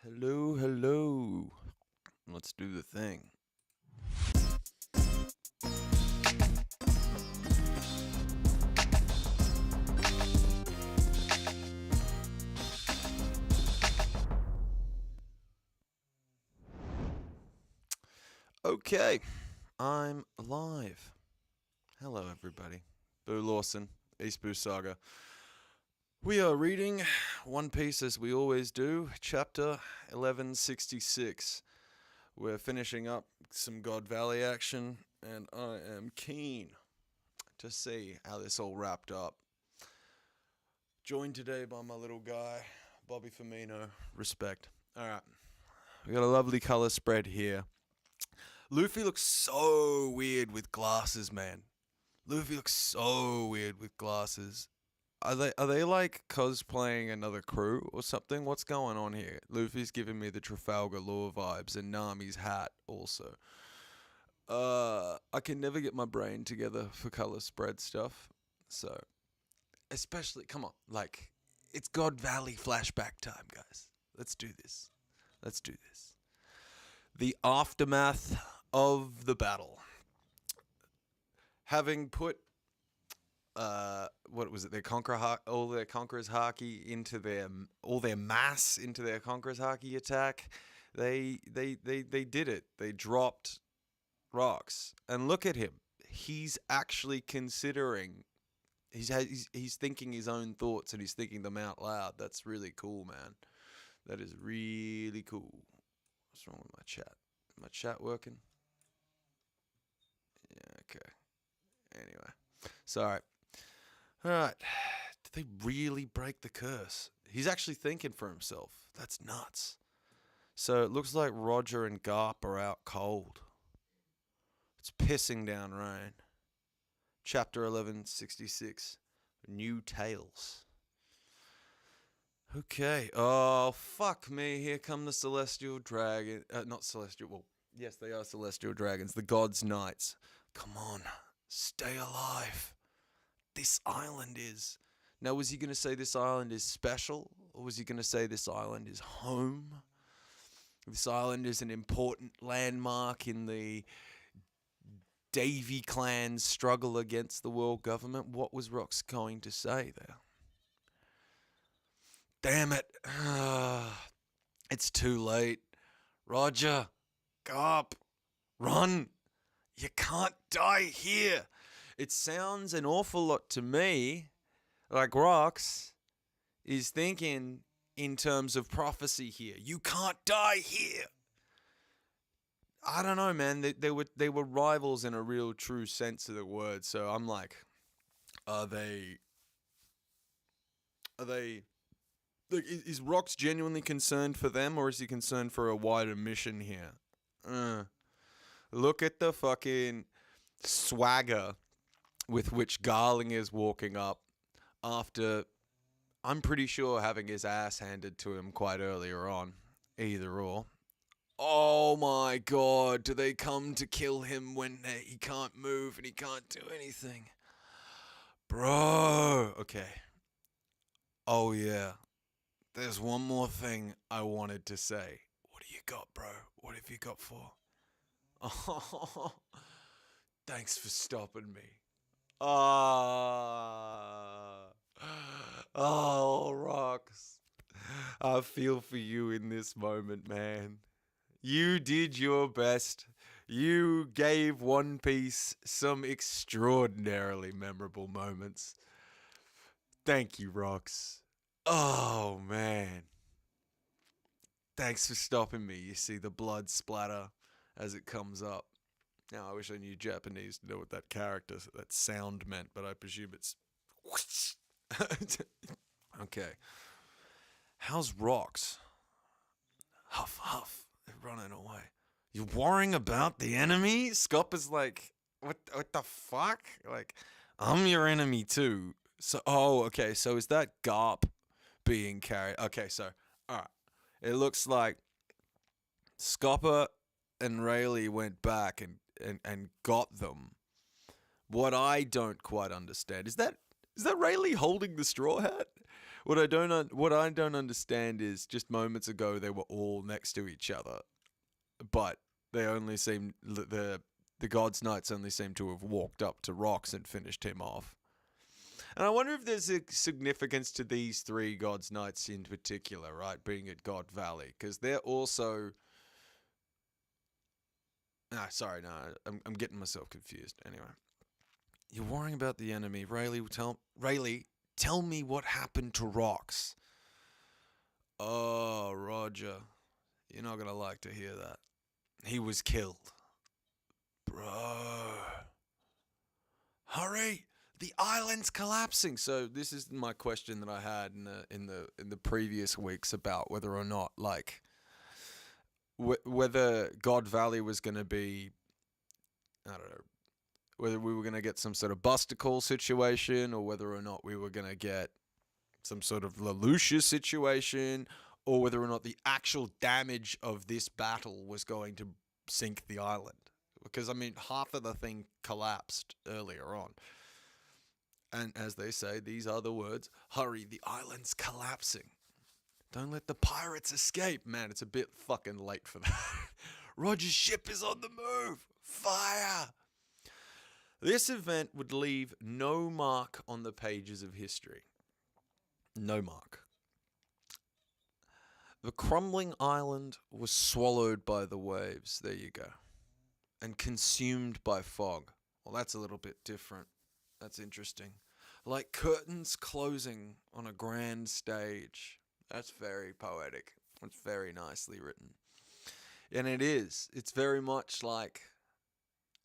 Hello, hello. Let's do the thing. Okay, I'm live. Hello, everybody. Boo Lawson, East Boo Saga. We are reading One Piece as we always do, chapter 1166. We're finishing up some God Valley action, and I am keen to see how this all wrapped up. Joined today by my little guy, Bobby Firmino. Respect. Alright, we got a lovely color spread here. Luffy looks so weird with glasses, man. Luffy looks so weird with glasses. Are they like cosplaying another crew or something? What's going on here? Luffy's giving me the Trafalgar Law vibes, and Nami's hat also. I can never get my brain together for color spread stuff. So, especially, come on, like, it's God Valley flashback time, guys. Let's do this. Let's do this. The aftermath of the battle. Having put what was it? All their conquerors haki into all their mass into their conquerors haki attack. They did it. They dropped rocks, and look at him. He's actually considering. He's thinking his own thoughts, and he's thinking them out loud. That's really cool, man. That is really cool. What's wrong with my chat? Is my chat working? Yeah. Okay. Anyway, sorry. Alright, did they really break the curse? He's actually thinking for himself. That's nuts. So it looks like Roger and Garp are out cold. It's pissing down rain. Chapter 1166, New Tales. Okay, oh, fuck me, here come the Celestial Dragon. Not Celestial, well, yes, they are Celestial Dragons, the God's Knights. Come on, stay alive. This island is. Now, was he going to say this island is special? Or was he going to say this island is home? This island is an important landmark in the Davy clan's struggle against the world government. What was Rox going to say there? Damn it. It's too late. Roger, Garp, run. You can't die here. It sounds an awful lot to me like Rox is thinking in terms of prophecy here. You can't die here. I don't know, man. They were rivals in a real true sense of the word. So I'm like, are they? Like, is Rox genuinely concerned for them, or is he concerned for a wider mission here? Look at the fucking swagger with which Garling is walking up after, I'm pretty sure, having his ass handed to him quite earlier on. Either or. Oh my god, do they come to kill him when he can't move and he can't do anything? Bro, okay. Oh yeah. There's one more thing I wanted to say. What do you got, bro? What have you got for? Oh, thanks for stopping me. Oh, Rox. I feel for you in this moment, man. You did your best. You gave One Piece some extraordinarily memorable moments. Thank you, Rox. Oh, man. Thanks for stopping me. You see the blood splatter as it comes up. Now, I wish I knew Japanese to know what that sound meant, but I presume it's... Okay. How's Rox? Huff, huff. They're running away. You're worrying about the enemy? Scop is like, what the fuck? Like, I'm your enemy too. So, okay, so is that Garp being carried? Okay, so, alright. It looks like Scopper and Rayleigh went back and got them. What I don't quite understand is that Rayleigh holding the straw hat? what I don't understand is just moments ago they were all next to each other, but they only seem the God's Knights only seem to have walked up to Rocks and finished him off. And I wonder if there's a significance to these three God's Knights in particular, right? Being at God Valley, because they're also. Sorry, no, I'm getting myself confused. Anyway, you're worrying about the enemy, Rayleigh. Tell me what happened to Rocks. Oh, Roger, you're not gonna like to hear that. He was killed, bro. Hurry! The island's collapsing. So this is my question that I had in the previous weeks about whether or not whether God Valley was going to be, I don't know, whether we were going to get some sort of Buster Call situation or whether or not we were going to get some sort of Lelouch situation or whether or not the actual damage of this battle was going to sink the island. Because, I mean, half of the thing collapsed earlier on. And as they say, these are the words, hurry, the island's collapsing. Don't let the pirates escape. Man, it's a bit fucking late for that. Roger's ship is on the move. Fire! This event would leave no mark on the pages of history. No mark. The crumbling island was swallowed by the waves. There you go. And consumed by fog. Well, that's a little bit different. That's interesting. Like curtains closing on a grand stage. That's very poetic. It's very nicely written. And it is. It's very much like,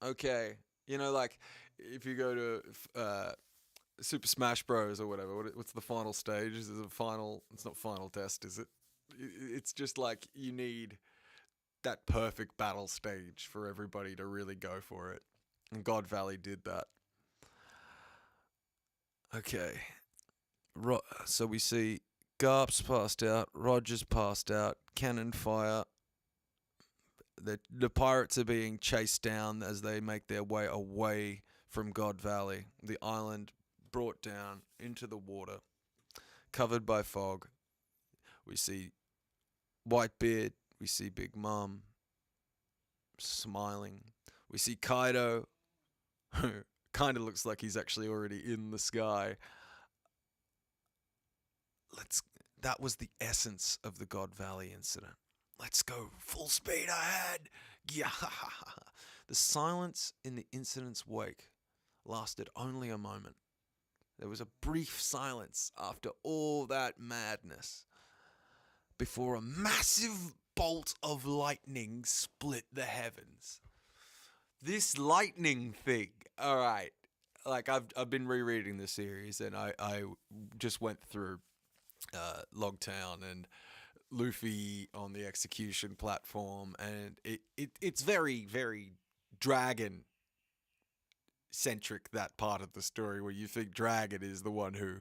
okay, you know, like if you go to Super Smash Bros. Or whatever, what's the final stage? Is it a final? It's not final test, is it? It's just like you need that perfect battle stage for everybody to really go for it. And God Valley did that. Okay. So we see Garp's passed out, Roger's passed out, cannon fire. The pirates are being chased down as they make their way away from God Valley. The island brought down into the water, covered by fog. We see Whitebeard, we see Big Mom smiling. We see Kaido, who kind of looks like he's actually already in the sky. That was the essence of the God Valley incident. Let's go full speed ahead. Yeah. The silence in the incident's wake lasted only a moment. There was a brief silence after all that madness before a massive bolt of lightning split the heavens. This lightning thing, all right. Like I've been rereading the series and I just went through Logtown and Luffy on the execution platform, and it's very, very dragon centric, that part of the story where you think Dragon is the one who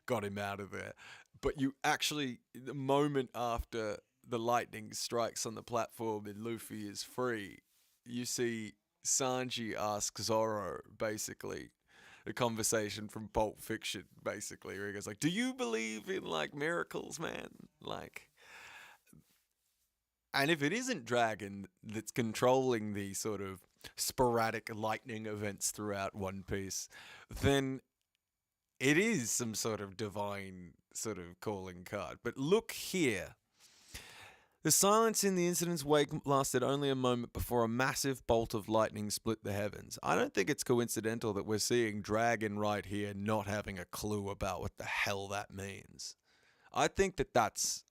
got him out of there, but you actually, the moment after the lightning strikes on the platform and Luffy is free, you see Sanji ask Zoro basically a conversation from Pulp Fiction, basically, where he goes like, do you believe in like miracles, man? Like, and if it isn't Dragon that's controlling the sort of sporadic lightning events throughout One Piece, then it is some sort of divine sort of calling card. But look here. The silence in the incident's wake lasted only a moment before a massive bolt of lightning split the heavens. I don't think it's coincidental that we're seeing Dragon right here not having a clue about what the hell that means. I think that that's...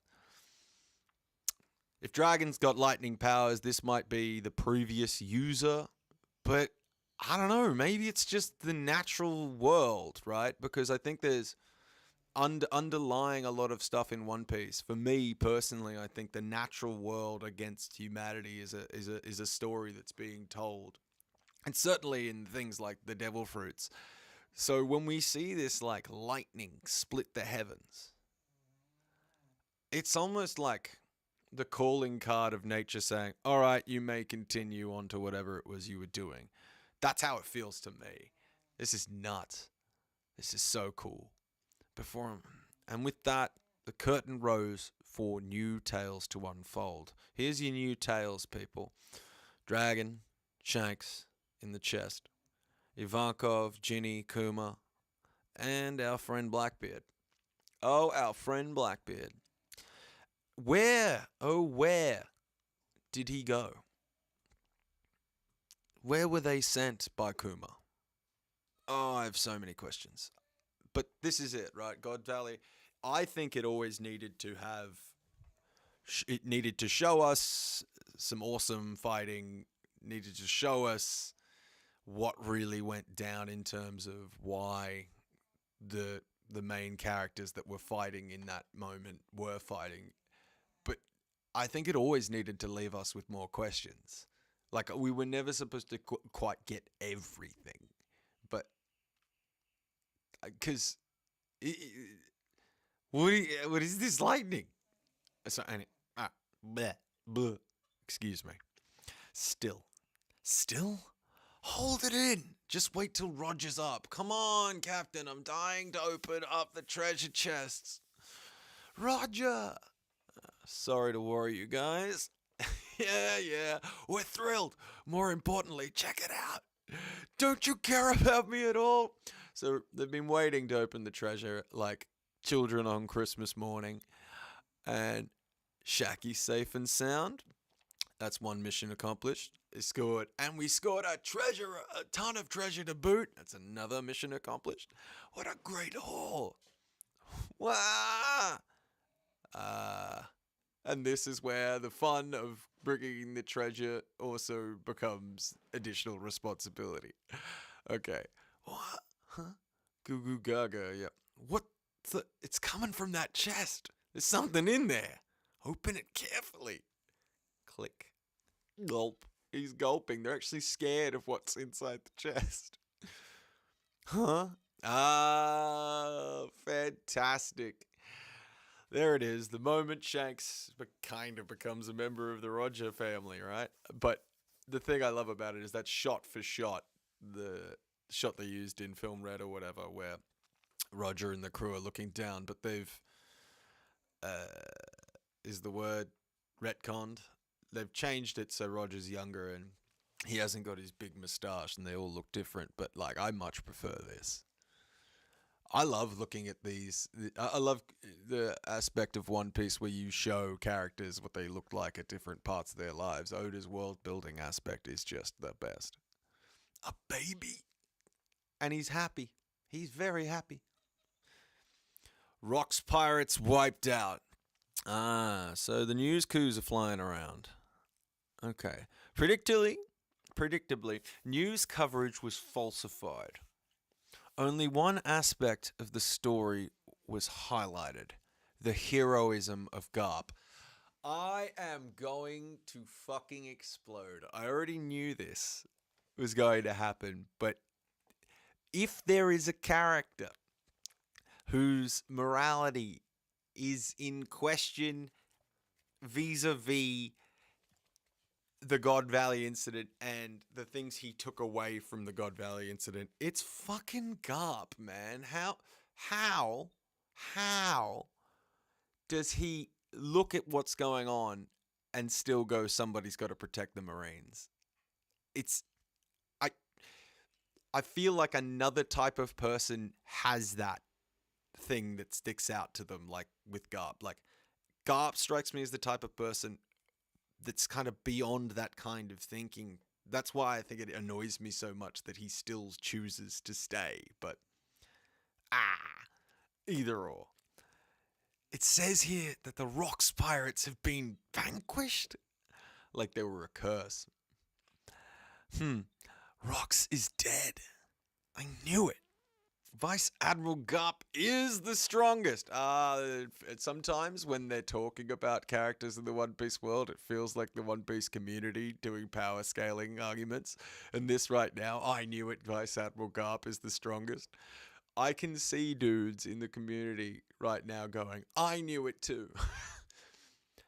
If Dragon's got lightning powers, this might be the previous user, but I don't know, maybe it's just the natural world, right? Because I think there's underlying a lot of stuff in One Piece. For me personally, I think the natural world against humanity is a story that's being told, and certainly in things like the Devil Fruits. So when we see this like lightning split the heavens, it's almost like the calling card of nature saying, all right, you may continue on to whatever it was you were doing. That's how it feels to me. This is nuts. This is so cool. And with that, the curtain rose for new tales to unfold. Here's your new tales, people. Dragon, Shanks in the chest, Ivankov, Ginny, Kuma, and our friend Blackbeard. Oh, our friend Blackbeard. Where, oh where did he go? Where were they sent by Kuma? Oh, I have so many questions. But this is it, right? God Valley. I think it always needed to have. It needed to show us some awesome fighting. Needed to show us what really went down in terms of why the main characters that were fighting in that moment were fighting. But I think it always needed to leave us with more questions. Like, we were never supposed to quite get everything. But because what is this lightning? So, bleh, bleh. Excuse me. Still, hold it in. Just wait till Roger's up. Come on, Captain. I'm dying to open up the treasure chests. Roger. Sorry to worry you guys. Yeah. We're thrilled. More importantly, check it out. Don't you care about me at all? So they've been waiting to open the treasure like children on Christmas morning. And Shaggy's safe and sound. That's one mission accomplished. They scored. And we scored a ton of treasure to boot. That's another mission accomplished. What a great haul. Wow. And this is where the fun of bringing the treasure also becomes additional responsibility. Okay. What? Huh? Goo goo gaga, yeah. What the? It's coming from that chest. There's something in there. Open it carefully. Click. Gulp. He's gulping. They're actually scared of what's inside the chest. Huh? Ah, fantastic. There it is. The moment Shanks kind of becomes a member of the Roger family, right? But the thing I love about it is that shot for shot, the shot they used in Film Red or whatever, where Roger and the crew are looking down, but they've, is the word retconned? They've changed it so Roger's younger and he hasn't got his big moustache and they all look different, but like, I much prefer this. I love looking at these. I love the aspect of One Piece where you show characters what they look like at different parts of their lives. Oda's world building aspect is just the best. A baby. And he's happy. He's very happy. Rocks pirates wiped out. So the news coups are flying around. Okay. Predictably, news coverage was falsified. Only one aspect of the story was highlighted. The heroism of Garp. I am going to fucking explode. I already knew this was going to happen, but if there is a character whose morality is in question vis-a-vis the God Valley incident and the things he took away from the God Valley incident, it's fucking Garp, man. How does he look at what's going on and still go, somebody's got to protect the Marines? I feel like another type of person has that thing that sticks out to them, like with Garp. Like, Garp strikes me as the type of person that's kind of beyond that kind of thinking. That's why I think it annoys me so much that he still chooses to stay. But, either or. It says here that the Rocks pirates have been vanquished? Like they were a curse. Rocks is dead. I knew it. Vice Admiral Garp is the strongest. Sometimes when they're talking about characters in the One Piece world, it feels like the One Piece community doing power scaling arguments. And this right now, I knew it, Vice Admiral Garp is the strongest. I can see dudes in the community right now going, I knew it too.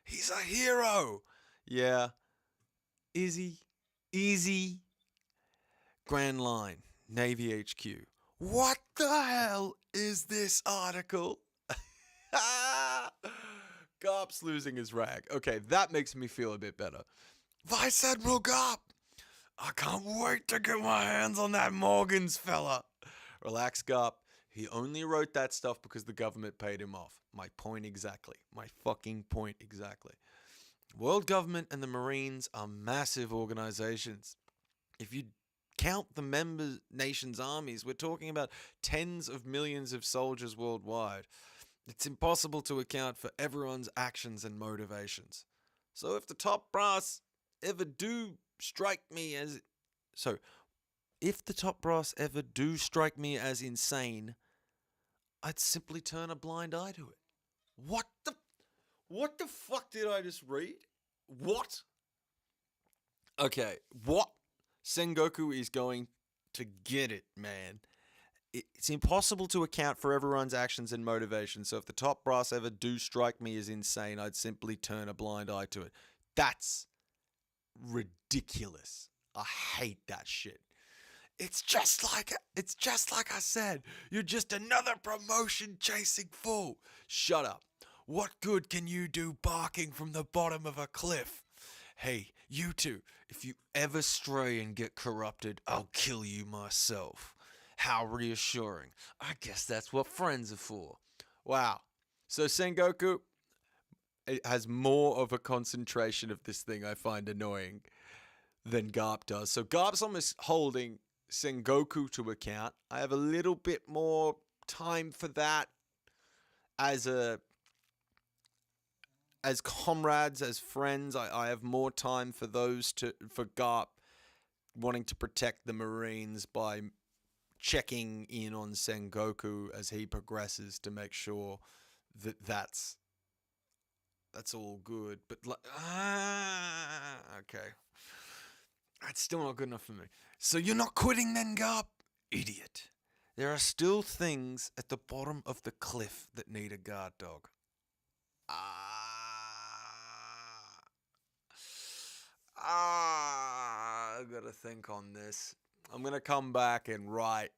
He's a hero. Yeah. Is he? Easy. Grand Line, Navy HQ. What the hell is this article? Garp's losing his rag. Okay, that makes me feel a bit better. Vice Admiral Garp! I can't wait to get my hands on that Morgans fella. Relax, Garp. He only wrote that stuff because the government paid him off. My point exactly. My fucking point exactly. World government and the Marines are massive organizations. If you count the member nations' armies, we're talking about tens of millions of soldiers worldwide. It's impossible to account for everyone's actions and motivations. So if the top brass ever do strike me as insane, I'd simply turn a blind eye to it. What the fuck did I just read? What? Okay, what? Sengoku is going to get it, man. It's impossible to account for everyone's actions and motivations, so if the top brass ever do strike me as insane, I'd simply turn a blind eye to it. That's ridiculous. I hate that shit. It's just like I said. You're just another promotion chasing fool. Shut up. What good can you do barking from the bottom of a cliff? Hey, you two, if you ever stray and get corrupted, I'll kill you myself. How reassuring. I guess that's what friends are for. Wow. So Sengoku, it has more of a concentration of this thing I find annoying than Garp does. So Garp's almost holding Sengoku to account. I have a little bit more time for that as comrades, as friends. I have more time for for Garp wanting to protect the Marines by checking in on Sengoku as he progresses to make sure that that's all good. But okay. That's still not good enough for me. So you're not quitting then, Garp? Idiot. There are still things at the bottom of the cliff that need a guard dog. I gotta think on this. I'm gonna come back and write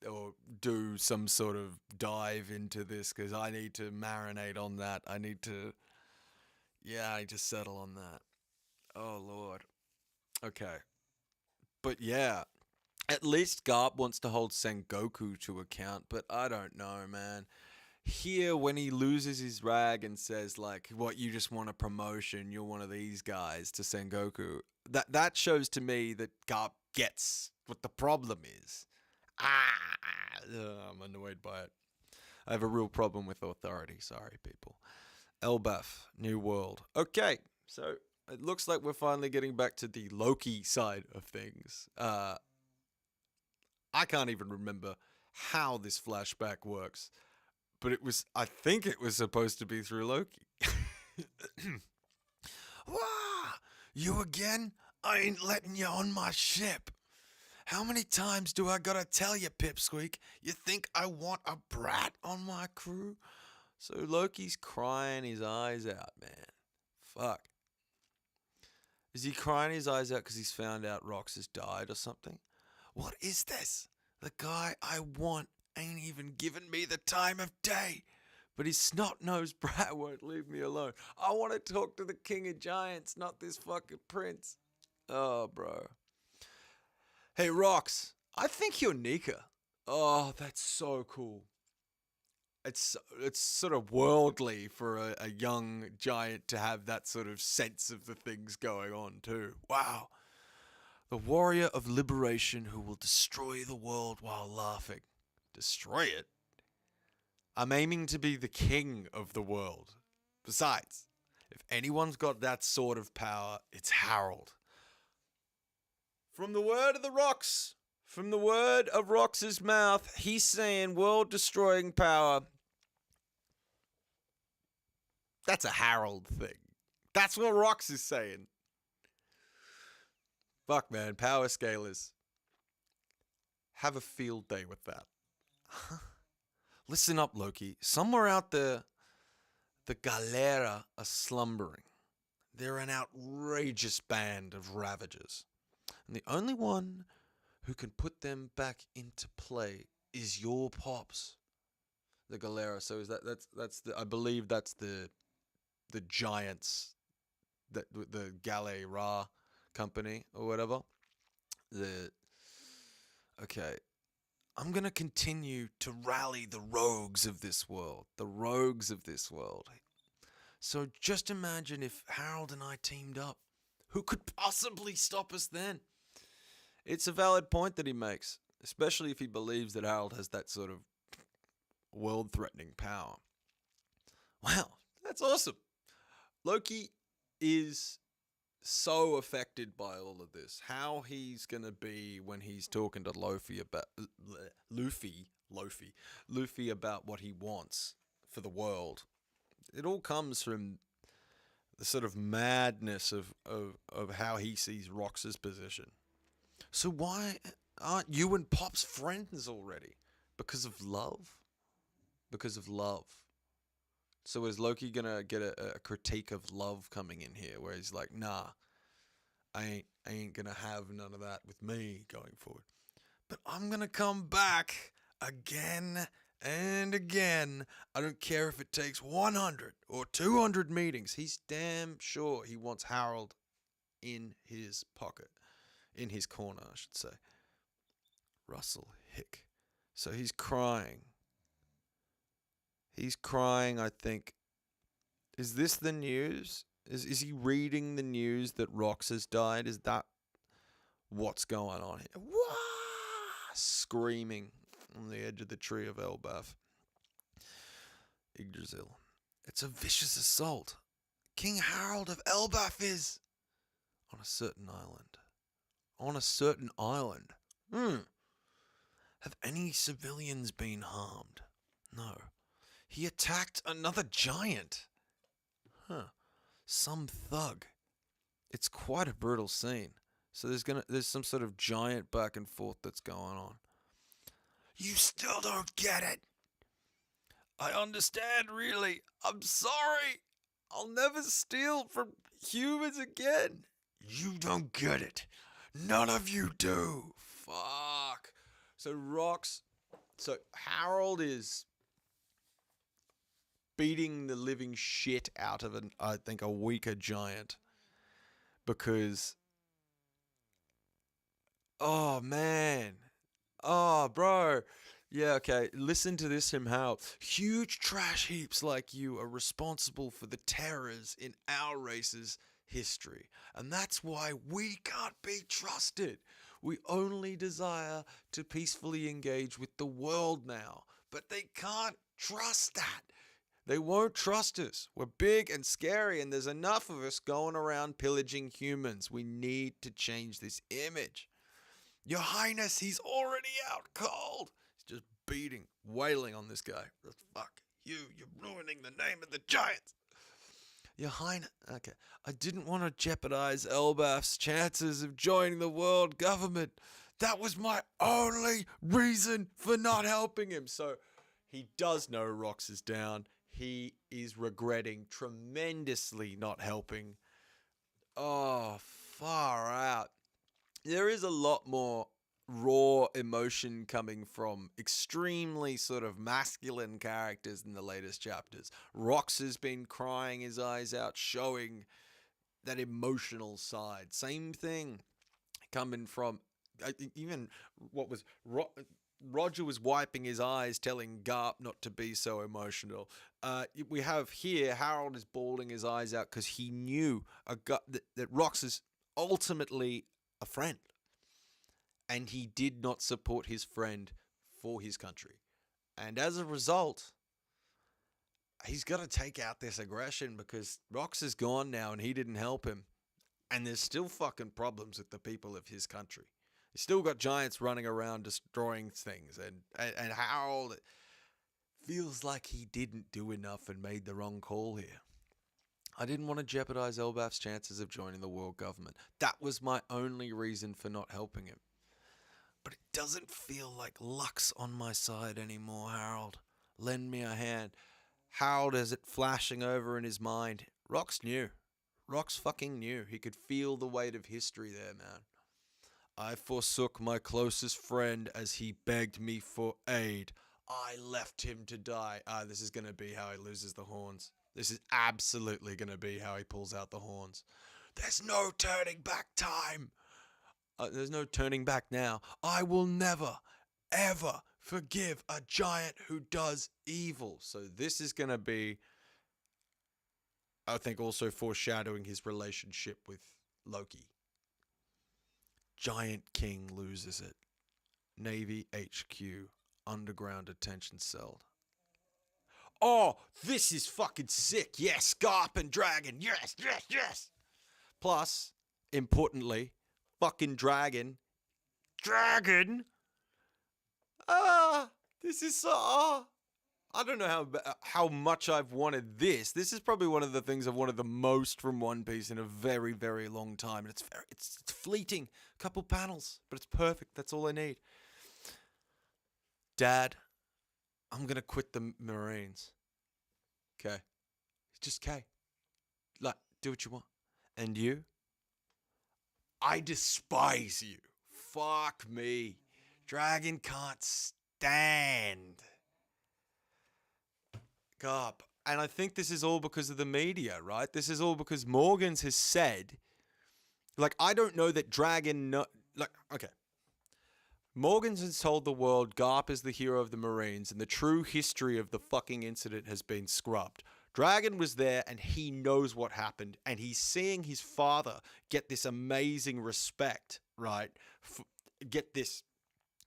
or do some sort of dive into this because I need to marinate on that. I need to settle on that. Oh, Lord. Okay. But yeah, at least Garp wants to hold Sengoku to account, but I don't know, man. Here, when he loses his rag and says, like, what, you just want a promotion, you're one of these guys, to Sengoku, that shows to me that Garp gets what the problem is. I'm annoyed by it. I have a real problem with authority. Sorry, people. Elbaf, New World. Okay, so it looks like we're finally getting back to the Loki side of things. I can't even remember how this flashback works, but I think it was supposed to be through Loki. Wah! You again? I ain't letting you on my ship. How many times do I gotta tell you, Pipsqueak? You think I want a brat on my crew? So Loki's crying his eyes out, man. Fuck. Is he crying his eyes out because he's found out Rox has died or something? What is this? The guy I want ain't even giving me the time of day. But his snot-nosed brat won't leave me alone. I want to talk to the King of Giants, not this fucking prince. Oh, bro. Hey, Rox, I think you're Nika. Oh, that's so cool. It's sort of worldly for a young giant to have that sort of sense of the things going on too. Wow. The warrior of liberation who will destroy the world while laughing. Destroy it? I'm aiming to be the king of the world. Besides, if anyone's got that sort of power, it's Harold. From the word of the rocks, from the word of Rox's mouth, he's saying world-destroying power. That's a Harold thing. That's what Rox is saying. Fuck, man. Power scalers. Have a field day with that. Listen up, Loki. Somewhere out there, the Galera are slumbering. They're an outrageous band of ravagers. And the only one who can put them back into play is your pops. The Galera. So is that's the, I believe that's the giants, that the Galera company or whatever. The Okay, I'm going to continue to rally the rogues of this world. The rogues of this world. So just imagine if Harold and I teamed up. Who could possibly stop us then? It's a valid point that he makes, especially if he believes that Harold has that sort of world threatening power. Wow, that's awesome. Loki is so affected by all of this. How he's gonna be when he's talking to Luffy about what he wants for the world. It all comes from the sort of madness of how he sees Rox's position. So why aren't you and Pop's friends already? Because of love? Because of love. So is Loki gonna get a critique of love coming in here, where he's like, nah, I ain't gonna have none of that with me going forward. But I'm gonna come back again and again. I don't care if it takes 100 or 200 meetings. He's damn sure he wants Harold in his pocket. In his corner, I should say. Russell Hick. So he's crying. He's crying, I think. Is this the news? Is he reading the news that Rox has died? Is that what's going on here? Wah! Screaming on the edge of the tree of Elbaf. Yggdrasil. It's a vicious assault. King Harold of Elbaf is on a certain island. On a certain island. Have any civilians been harmed? No. He attacked another giant. Some thug. It's quite a brutal scene. So there's some sort of giant back and forth that's going on. You still don't get it. I understand, really. I'm sorry. I'll never steal from humans again. You don't get it. None of you do. Fuck. So Harold is beating the living shit out of I think a weaker giant, because oh man, oh bro, yeah, okay, listen to this from Harold. Huge trash heaps like you are responsible for the terrors in our race's history, and that's why we can't be trusted. We only desire to peacefully engage with the world now, but they can't trust that. They won't trust us. We're big and scary, and there's enough of us going around pillaging humans. We need to change this image. Your Highness, he's already out cold. He's just beating, wailing on this guy. Fuck you, you're ruining the name of the giants. Your Highness, okay. I didn't want to jeopardize Elbaf's chances of joining the world government. That was my only reason for not helping him. So he does know Rox is down. He is regretting tremendously not helping. Oh, far out. There is a lot more raw emotion coming from extremely sort of masculine characters in the latest chapters. Rox has been crying his eyes out, showing that emotional side. Same thing coming from even what was Roger was wiping his eyes, telling Garp not to be so emotional. We have here Harold is bawling his eyes out because he knew that Rox is ultimately a friend, and he did not support his friend for his country, and as a result, he's got to take out this aggression because Rox is gone now, and he didn't help him, and there's still fucking problems with the people of his country. He's still got giants running around destroying things, and Harold feels like he didn't do enough and made the wrong call here. I didn't want to jeopardize Elbaf's chances of joining the world government. That was my only reason for not helping him. But it doesn't feel like luck's on my side anymore, Harold. Lend me a hand. Harold has it flashing over in his mind. Rox knew. Rox fucking knew. He could feel the weight of history there, man. I forsook my closest friend as he begged me for aid. I left him to die. This is going to be how he loses the horns. This is absolutely going to be how he pulls out the horns. There's no turning back time. There's no turning back now. I will never, ever forgive a giant who does evil. So this is going to be, I think, also foreshadowing his relationship with Loki. Giant King loses it. Navy HQ, underground detention cell. Oh, this is fucking sick. Yes, Garp and Dragon. Yes, yes, yes. Plus, importantly, fucking Dragon. Dragon? This is so... I don't know how much I've wanted this. This is probably one of the things I've wanted the most from One Piece in a very, very long time. And it's fleeting. A couple panels, but it's perfect. That's all I need. Dad, I'm going to quit the Marines. Okay. Just K. Like, do what you want. And you? I despise you. Fuck me. Dragon can't stand Garp. And I think this is all because of the media, right? This is all because Morgans has said, like, I don't know that Dragon, okay. Morgans has told the world Garp is the hero of the Marines and the true history of the fucking incident has been scrubbed. Dragon was there and he knows what happened and he's seeing his father get this amazing respect, right?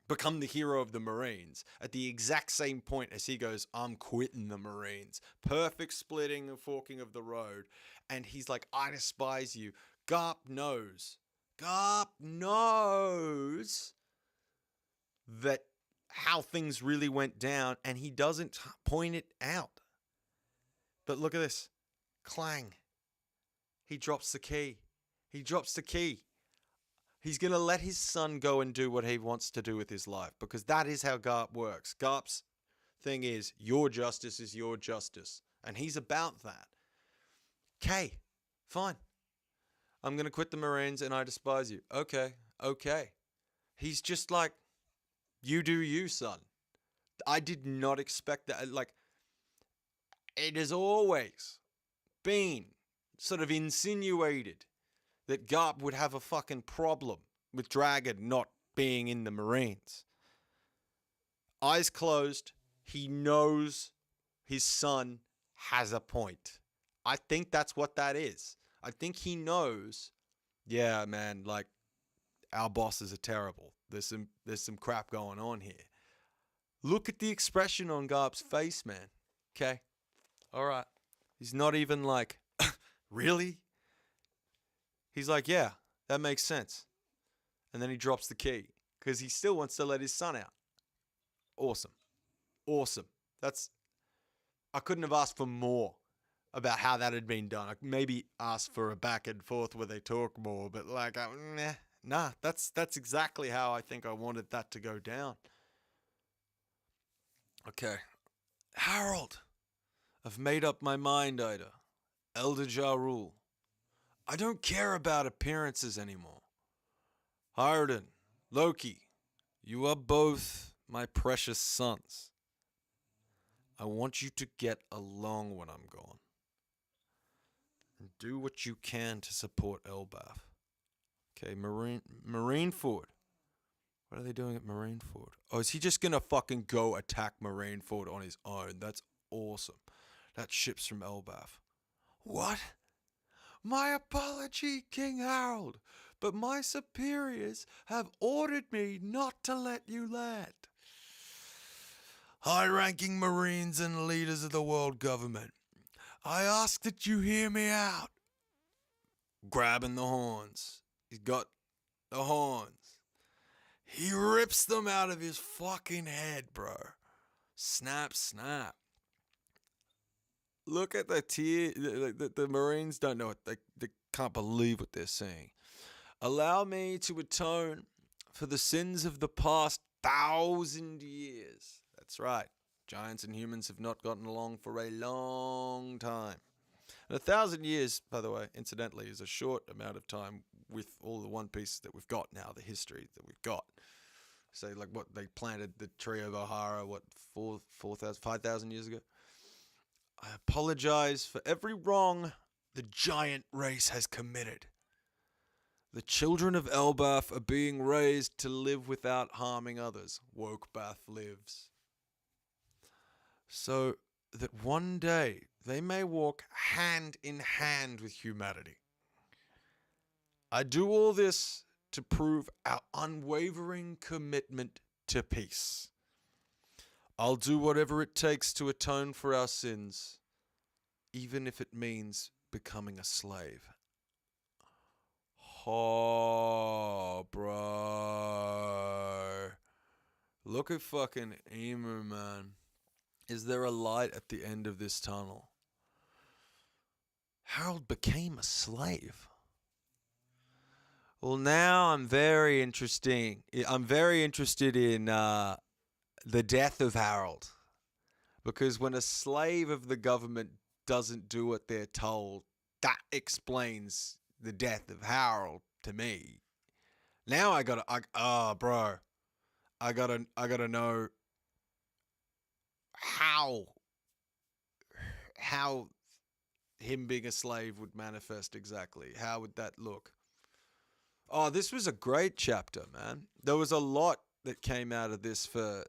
Become the hero of the Marines at the exact same point as he goes, I'm quitting the Marines. Perfect splitting and forking of the road. And he's like, I despise you. Garp knows. Garp knows that how things really went down and he doesn't point it out. But look at this. Clang. He drops the key. He drops the key. He's going to let his son go and do what he wants to do with his life because that is how Garp works. Garp's thing is your justice is your justice. And he's about that. Okay, fine. I'm going to quit the Marines and I despise you. Okay. He's just like, you do you, son. I did not expect that. Like, it has always been sort of insinuated that Garp would have a fucking problem with Dragon not being in the Marines. Eyes closed. He knows his son has a point. I think that's what that is. I think he knows, yeah, man, like, our bosses are terrible. There's some crap going on here. Look at the expression on Garp's face, man. Okay. All right. He's not even like, really? He's like, yeah, that makes sense. And then he drops the key because he still wants to let his son out. Awesome. I couldn't have asked for more about how that had been done. I maybe asked for a back and forth where they talk more, but like, nah, that's exactly how I think I wanted that to go down. Okay. Harold. I've made up my mind, Ida. Elder Ja Rule. I don't care about appearances anymore. Harden, Loki, you are both my precious sons. I want you to get along when I'm gone. And do what you can to support Elbaf. Okay, Marineford. What are they doing at Marineford? Oh, is he just gonna fucking go attack Marineford on his own? That's awesome. That ship's from Elbaf. What? My apology, King Harold, but my superiors have ordered me not to let you land. High-ranking Marines and leaders of the world government, I ask that you hear me out. Grabbing the horns. He's got the horns. He rips them out of his fucking head, bro. Snap, snap. Look at the tear. The Marines don't know it. They can't believe what they're seeing. Allow me to atone for the sins of the past 1,000 years. That's right. Giants and humans have not gotten along for a long time. And 1,000 years, by the way, incidentally, is a short amount of time with all the One Pieces that we've got now, the history that we've got. Say like what they planted the tree of O'Hara, what 5,000 years ago. I apologize for every wrong the giant race has committed. The children of Elbath are being raised to live without harming others. Wokebath lives. So that one day they may walk hand in hand with humanity. I do all this to prove our unwavering commitment to peace. I'll do whatever it takes to atone for our sins, even if it means becoming a slave. Oh, bro. Look at fucking Emu, man. Is there a light at the end of this tunnel? Harold became a slave. Well, now I'm very interested in the death of Harold. Because when a slave of the government doesn't do what they're told, that explains the death of Harold to me. Now I gotta know how him being a slave would manifest exactly. How would that look? Oh, this was a great chapter, man. There was a lot that came out of this for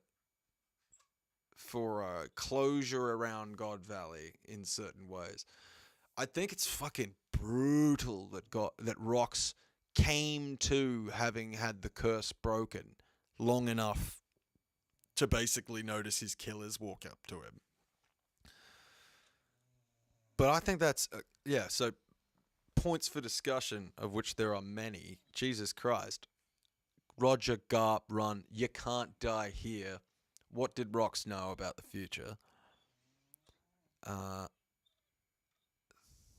closure around God Valley in certain ways. I think it's fucking brutal that Rox came to having had the curse broken long enough to basically notice his killers walk up to him. But I think that's so points for discussion, of which there are many. Jesus Christ. Roger, Garp, run. You can't die here. What did Rox know about the future?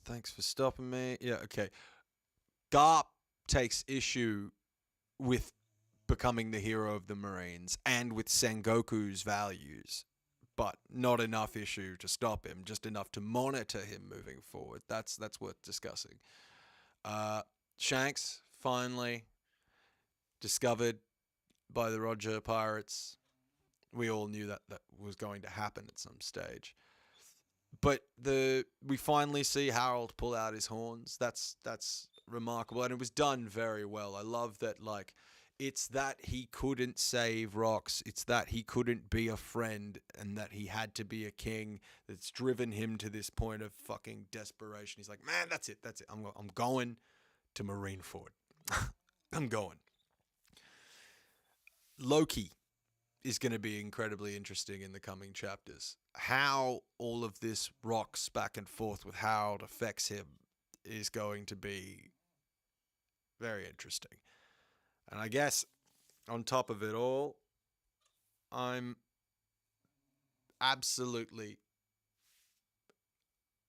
Thanks for stopping me. Yeah, okay. Garp takes issue with becoming the hero of the Marines and with Sengoku's values, but not enough issue to stop him, just enough to monitor him moving forward. That's worth discussing. Shanks, finally discovered by the Roger pirates. We all knew that was going to happen at some stage. But we finally see Harold pull out his horns. That's remarkable, and it was done very well. I love that, like, it's that he couldn't save Rox. It's that he couldn't be a friend, and that he had to be a king. That's driven him to this point of fucking desperation. He's like, man, that's it. I'm going to Marineford. I'm going. Loki is going to be incredibly interesting in the coming chapters. How all of this rocks back and forth with Harold affects him is going to be very interesting. And I guess on top of it all, I'm absolutely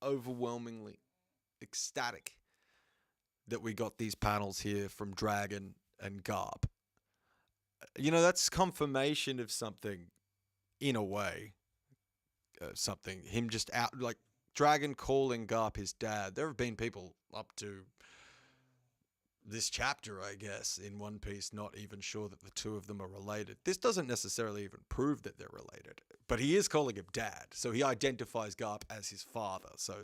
overwhelmingly ecstatic that we got these panels here from Dragon and Garp. You know, that's confirmation of something, in a way. Something. Him just out, like, Dragon calling Garp his dad. There have been people up to this chapter, I guess, in One Piece, not even sure that the two of them are related. This doesn't necessarily even prove that they're related, but he is calling him dad, so he identifies Garp as his father. So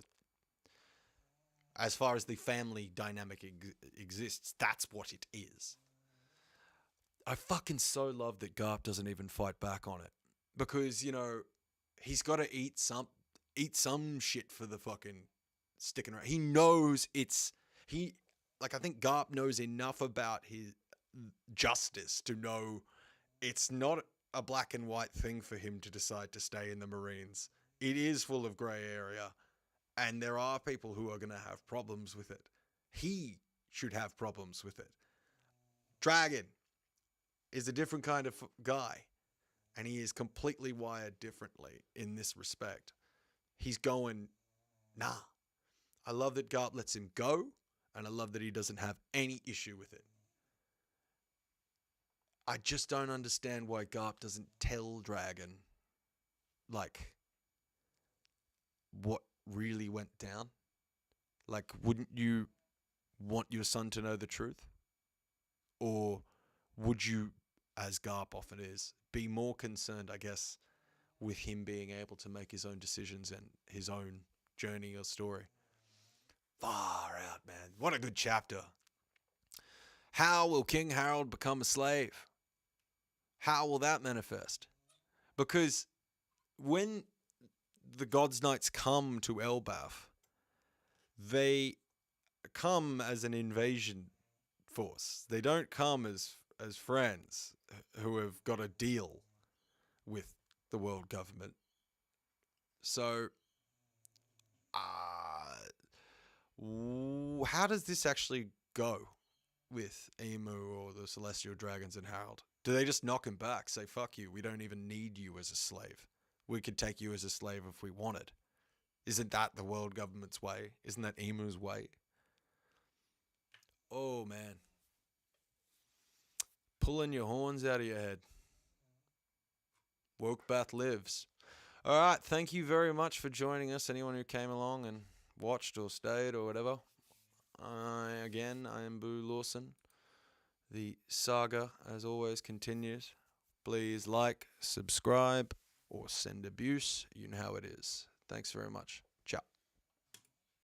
as far as the family dynamic exists, that's what it is. I fucking so love that Garp doesn't even fight back on it, because, you know, he's got to eat some shit for the fucking sticking around. He knows I think Garp knows enough about his justice to know it's not a black and white thing for him to decide to stay in the Marines. It is full of grey area, and there are people who are going to have problems with it. He should have problems with it. Dragon is a different kind of guy, and he is completely wired differently in this respect. He's going, nah. I love that Garp lets him go, and I love that he doesn't have any issue with it. I just don't understand why Garp doesn't tell Dragon, like, what really went down. Like, wouldn't you want your son to know the truth? Or would you as Garp often is. Be more concerned, I guess, with him being able to make his own decisions and his own journey or story. Far out, man. What a good chapter. How will King Harold become a slave? How will that manifest? Because when the God's Knights come to Elbaf, they come as an invasion force. They don't come as friends who have got a deal with the world government. So, how does this actually go with Emu or the Celestial Dragons and Harold? Do they just knock him back, say, fuck you, we don't even need you as a slave? We could take you as a slave if we wanted. Isn't that the world government's way? Isn't that Emu's way? Oh, man. Pulling your horns out of your head. Wokebath lives. All right, thank you very much for joining us, anyone who came along and watched or stayed or whatever. I am Boo Lawson. The saga, as always, continues. Please like, subscribe, or send abuse. You know how it is. Thanks very much. Ciao.